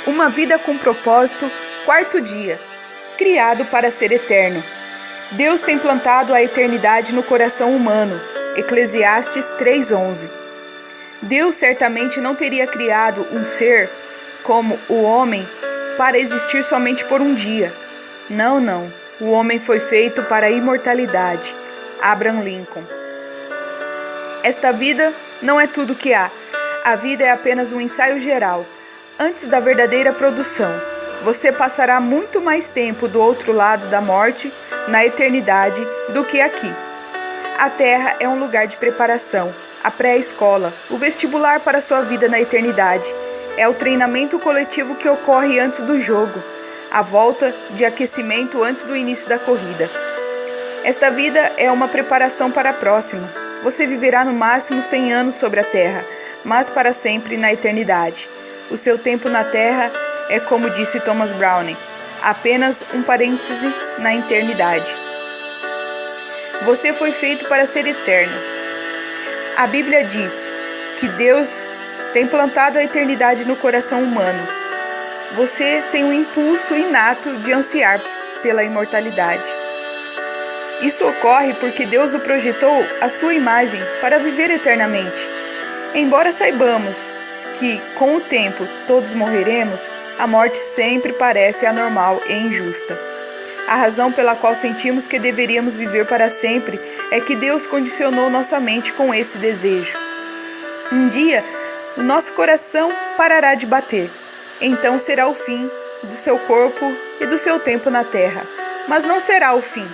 Uma vida com propósito, quarto dia. Criado para ser eterno. Deus tem plantado a eternidade no coração humano. Eclesiastes 3:11. Deus certamente não teria criado um ser como o homem para existir somente por um dia. Não. O homem foi feito para a imortalidade. Abraham Lincoln. Esta vida não é tudo que há. A vida é apenas um ensaio geral, antes da verdadeira produção. Você passará muito mais tempo do outro lado da morte, na eternidade, do que aqui. A Terra é um lugar de preparação, a pré-escola, o vestibular para sua vida na eternidade. É o treinamento coletivo que ocorre antes do jogo, a volta de aquecimento antes do início da corrida. Esta vida é uma preparação para a próxima. Você viverá no máximo 100 anos sobre a Terra, mas para sempre na eternidade. O seu tempo na Terra é, como disse Thomas Browne, apenas um parêntese na eternidade. Você foi feito para ser eterno. A Bíblia diz que Deus tem plantado a eternidade no coração humano. Você tem um impulso inato de ansiar pela imortalidade. Isso ocorre porque Deus o projetou à sua imagem para viver eternamente. Embora saibamos que, com o tempo, todos morreremos, a morte sempre parece anormal e injusta. A razão pela qual sentimos que deveríamos viver para sempre é que Deus condicionou nossa mente com esse desejo. Um dia, o nosso coração parará de bater. Então será o fim do seu corpo e do seu tempo na terra. Mas não será o fim.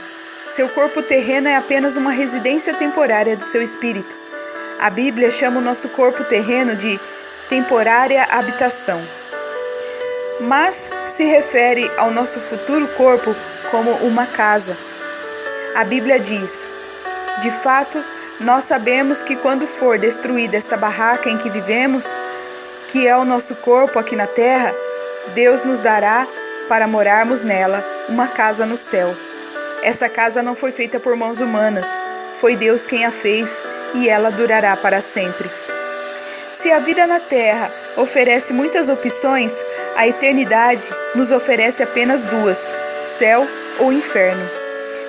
Seu corpo terreno é apenas uma residência temporária do seu espírito. A Bíblia chama o nosso corpo terreno de temporária habitação, mas se refere ao nosso futuro corpo como uma casa. A Bíblia diz: de fato, nós sabemos que quando for destruída esta barraca em que vivemos, que é o nosso corpo aqui na terra, Deus nos dará, para morarmos nela, uma casa no céu. Essa casa não foi feita por mãos humanas, foi Deus quem a fez, e ela durará para sempre. Se a vida na Terra oferece muitas opções, a eternidade nos oferece apenas duas: céu ou inferno.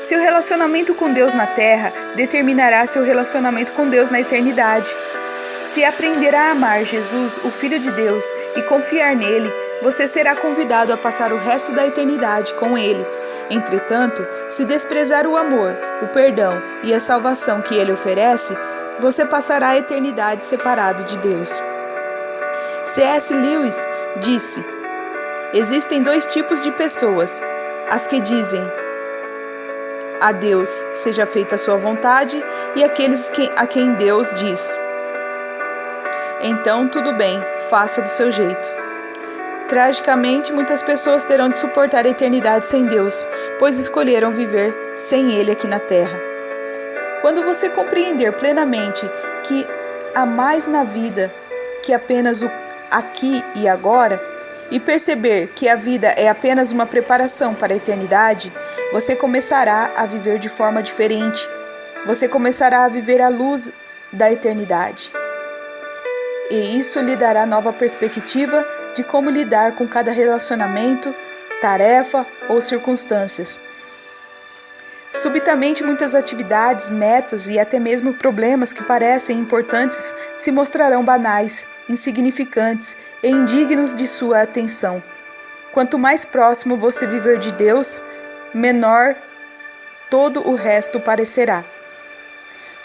Seu relacionamento com Deus na Terra determinará seu relacionamento com Deus na eternidade. Se aprender a amar Jesus, o Filho de Deus, e confiar nele, você será convidado a passar o resto da eternidade com ele. Entretanto, se desprezar o amor, o perdão e a salvação que ele oferece, você passará a eternidade separado de Deus. C.S. Lewis disse: existem dois tipos de pessoas: as que dizem a Deus seja feita a sua vontade, e aqueles a quem Deus diz: então tudo bem, faça do seu jeito. Tragicamente, muitas pessoas terão de suportar a eternidade sem Deus, pois escolheram viver sem Ele aqui na Terra. Quando você compreender plenamente que há mais na vida que apenas o aqui e agora, e perceber que a vida é apenas uma preparação para a eternidade, você começará a viver de forma diferente. Você começará a viver à luz da eternidade. E isso lhe dará nova perspectiva de como lidar com cada relacionamento, tarefa ou circunstâncias. Subitamente, muitas atividades, metas e até mesmo problemas que parecem importantes se mostrarão banais, insignificantes e indignos de sua atenção. Quanto mais próximo você viver de Deus, menor todo o resto parecerá.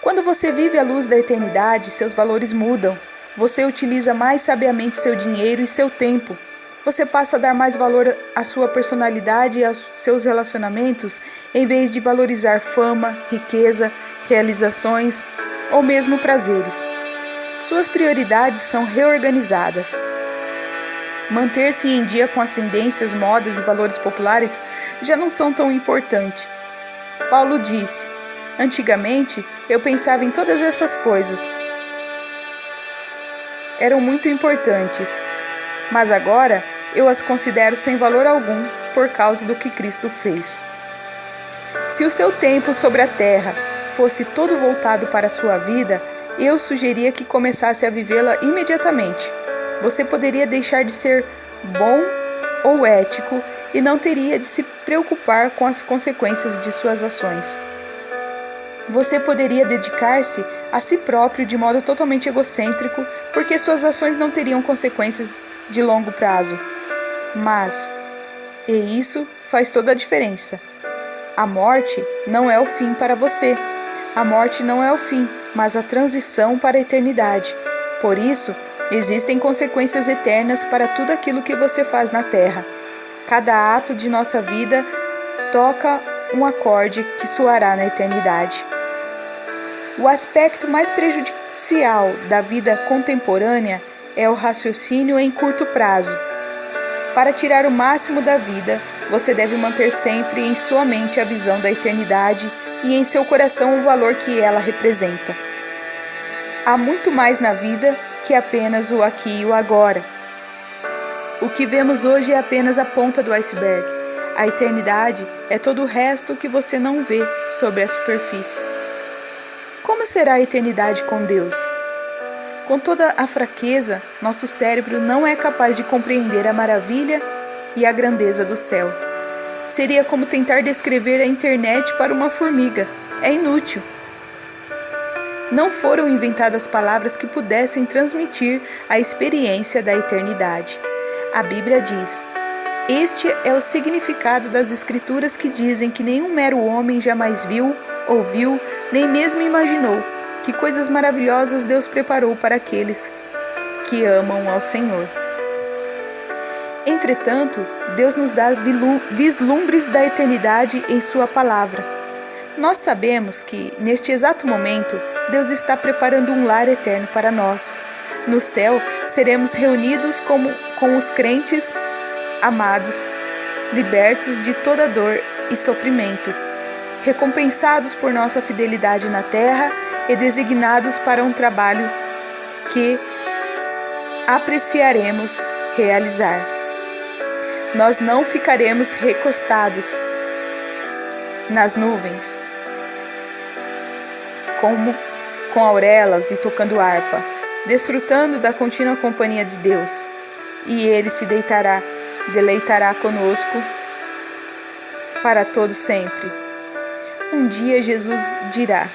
Quando você vive à luz da eternidade, seus valores mudam. Você utiliza mais sabiamente seu dinheiro e seu tempo. Você passa a dar mais valor à sua personalidade e aos seus relacionamentos, em vez de valorizar fama, riqueza, realizações ou mesmo prazeres. Suas prioridades são reorganizadas. Manter-se em dia com as tendências, modas e valores populares já não são tão importantes. Paulo disse: antigamente eu pensava em todas essas coisas. Eram muito importantes, mas agora eu as considero sem valor algum por causa do que Cristo fez. Se o seu tempo sobre a terra fosse todo voltado para a sua vida, eu sugeria que começasse a vivê-la imediatamente. Você poderia deixar de ser bom ou ético e não teria de se preocupar com as consequências de suas ações. Você poderia dedicar-se a si próprio de modo totalmente egocêntrico, porque suas ações não teriam consequências de longo prazo. E isso faz toda a diferença. A morte não é o fim para você. A morte não é o fim, mas a transição para a eternidade. Por isso, existem consequências eternas para tudo aquilo que você faz na Terra. Cada ato de nossa vida toca um acorde que soará na eternidade. O aspecto mais prejudicial da vida contemporânea é o raciocínio em curto prazo. Para tirar o máximo da vida, você deve manter sempre em sua mente a visão da eternidade e em seu coração o valor que ela representa. Há muito mais na vida que apenas o aqui e o agora. O que vemos hoje é apenas a ponta do iceberg. A eternidade é todo o resto que você não vê sobre a superfície. Como será a eternidade com Deus? Com toda a fraqueza, nosso cérebro não é capaz de compreender a maravilha e a grandeza do céu. Seria como tentar descrever a internet para uma formiga. É inútil. Não foram inventadas palavras que pudessem transmitir a experiência da eternidade. A Bíblia diz: este é o significado das Escrituras que dizem que nenhum mero homem jamais viu, ouviu, nem mesmo imaginou que coisas maravilhosas Deus preparou para aqueles que amam ao Senhor. Entretanto, Deus nos dá vislumbres da eternidade em Sua palavra. Nós sabemos que, neste exato momento, Deus está preparando um lar eterno para nós. No céu, seremos reunidos com os crentes amados, libertos de toda dor e sofrimento, recompensados por nossa fidelidade na terra e designados para um trabalho que apreciaremos realizar. Nós não ficaremos recostados nas nuvens, como com aurelas e tocando harpa, desfrutando da contínua companhia de Deus, e Ele se deleitará conosco para todo sempre. Um dia Jesus dirá: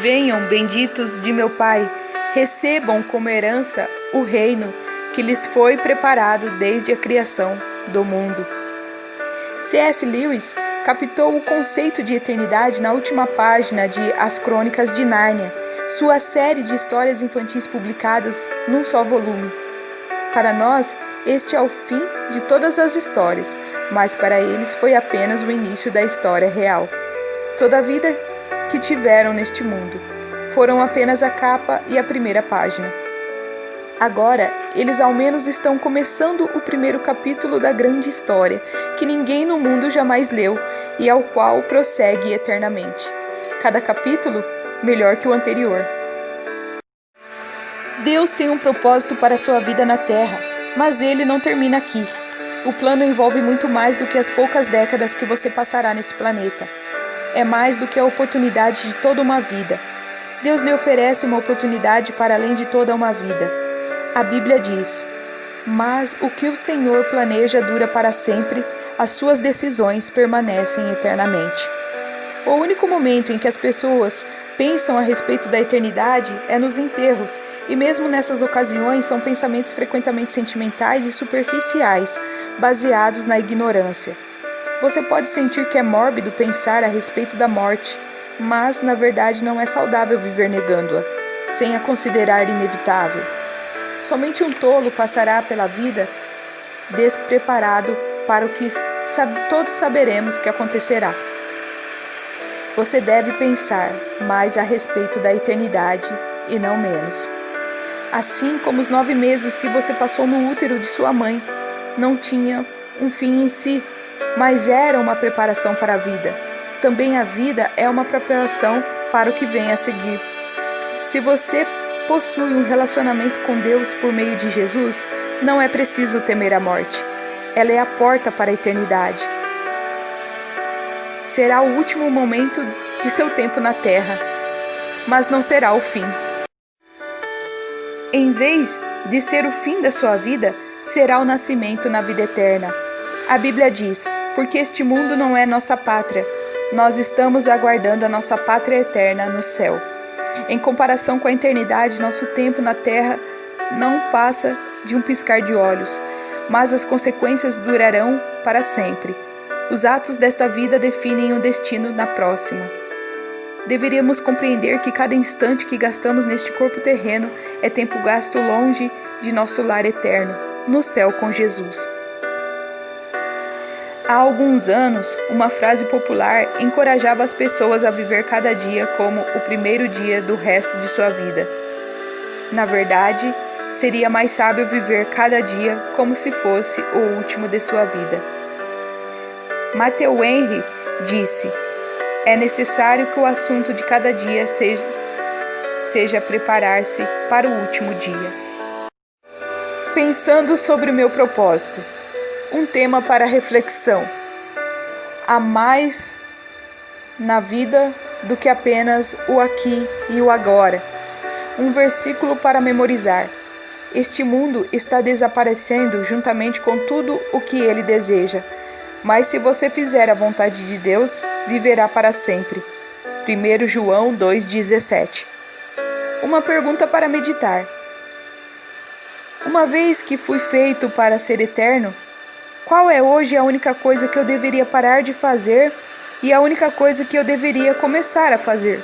venham, benditos de meu Pai, recebam como herança o reino que lhes foi preparado desde a criação do mundo. C.S. Lewis captou o conceito de eternidade na última página de As Crônicas de Nárnia, sua série de histórias infantis publicadas num só volume. Para nós, este é o fim de todas as histórias, mas para eles foi apenas o início da história real. Toda a vida que tiveram neste mundo foram apenas a capa e a primeira página. Agora, eles ao menos estão começando o primeiro capítulo da grande história, que ninguém no mundo jamais leu e ao qual prossegue eternamente. Cada capítulo melhor que o anterior. Deus tem um propósito para a sua vida na Terra, mas ele não termina aqui. O plano envolve muito mais do que as poucas décadas que você passará nesse planeta. É mais do que a oportunidade de toda uma vida. Deus lhe oferece uma oportunidade para além de toda uma vida. A Bíblia diz: mas o que o Senhor planeja dura para sempre, as suas decisões permanecem eternamente. O único momento em que as pessoas pensam a respeito da eternidade é nos enterros, e mesmo nessas ocasiões são pensamentos frequentemente sentimentais e superficiais, baseados na ignorância. Você pode sentir que é mórbido pensar a respeito da morte, mas na verdade não é saudável viver negando-a, sem a considerar inevitável. Somente um tolo passará pela vida despreparado para o que todos saberemos que acontecerá. Você deve pensar mais a respeito da eternidade e não menos. Assim como os 9 meses que você passou no útero de sua mãe não tinha um fim em si, mas era uma preparação para a vida. Também a vida é uma preparação para o que vem a seguir. Se você possui um relacionamento com Deus por meio de Jesus, não é preciso temer a morte. Ela é a porta para a eternidade. Será o último momento de seu tempo na terra, mas não será o fim. Em vez de ser o fim da sua vida, será o nascimento na vida eterna. A Bíblia diz: porque este mundo não é nossa pátria, nós estamos aguardando a nossa pátria eterna no céu. Em comparação com a eternidade, nosso tempo na terra não passa de um piscar de olhos, mas as consequências durarão para sempre. Os atos desta vida definem o destino na próxima. Deveríamos compreender que cada instante que gastamos neste corpo terreno é tempo gasto longe de nosso lar eterno, no céu com Jesus. Há alguns anos, uma frase popular encorajava as pessoas a viver cada dia como o primeiro dia do resto de sua vida. Na verdade, seria mais sábio viver cada dia como se fosse o último de sua vida. Matthew Henry disse: é necessário que o assunto de cada dia seja preparar-se para o último dia. Pensando sobre o meu propósito. Um tema para reflexão. Há mais na vida do que apenas o aqui e o agora. Um versículo para memorizar. Este mundo está desaparecendo juntamente com tudo o que ele deseja. Mas se você fizer a vontade de Deus, viverá para sempre. 1 João 2,17. Uma pergunta para meditar. Uma vez que fui feito para ser eterno, qual é hoje a única coisa que eu deveria parar de fazer e a única coisa que eu deveria começar a fazer?